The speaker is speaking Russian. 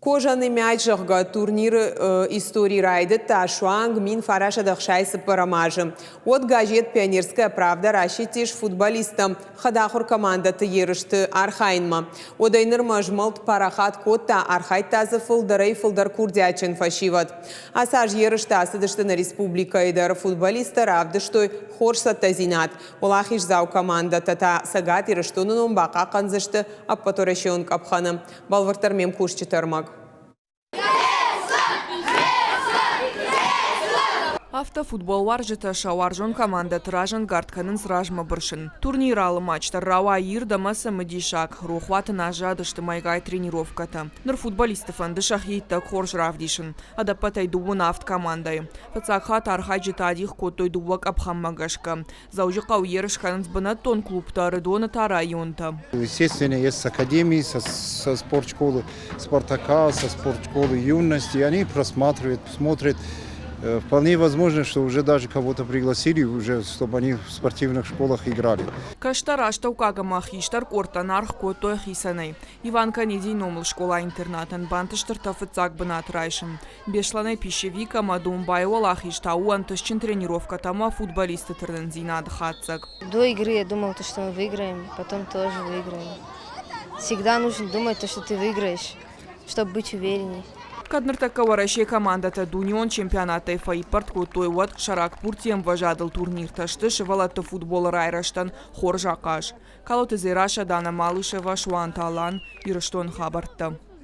Кожаный мяч жахга турнир истории райды ташуанг мин фараша дахшайсы парамажы. От газет «Пионерская правда» ращитиш футболистам хадахур командаты ерышты архайнма. Одайныр мажмалт парахат котта архайтазы фылдырай фылдар курдячын фашиват. Асаж ерышты асыдыштына республика идар футболиста равдыштой хорса тазинат. Олахиш зау командата та сагат ерыштунын бақа қанзышты аппаторашион капханы. Балвартар мем кушчытармак. Автофутбол варжыта шауаржон команда тражан гартканын сражма бұршын. Турнир алы матчтар рауа ирдамасы мыдишак. Рухватын ажадышты майгай тренировката. Ныр футболистов андышах ейтті хорж равдишын. Адапатай дуын авт командай. Фацакхат архайджыта адих коттой дувак абхаммагашка. Заужықау ерышканын сбынат тон клубтары доны та районта. Естественно, есть с академии, со спортшколы Спартака, со спортшколы юности. Они просматривают, смотрят. Вполне возможно, что уже даже кого-то пригласили, уже, чтобы они в спортивных школах играли. Каштарашта укагамах иштар кортанарх котой хисаней. Иванка недей номл школа-интернатан бантыштыр тафыцак бынат райшым. Бешланай пищевика Мадумбай олах иштау антышчин тренировка тама футболисты тырдензина адхатцак. До игры я думал, что мы выиграем, потом тоже выиграем. Всегда нужно думать, что ты выиграешь, чтобы быть уверенней. Кадныртакка варашей командата Дунион чемпионата фаипарт котой вот Шаракпур тем вожадыл турнир ташты шевалатты футбола райраштан хор жақаш. Калоты зираша Дана Малышева Шуанталан ирыштон хабартты.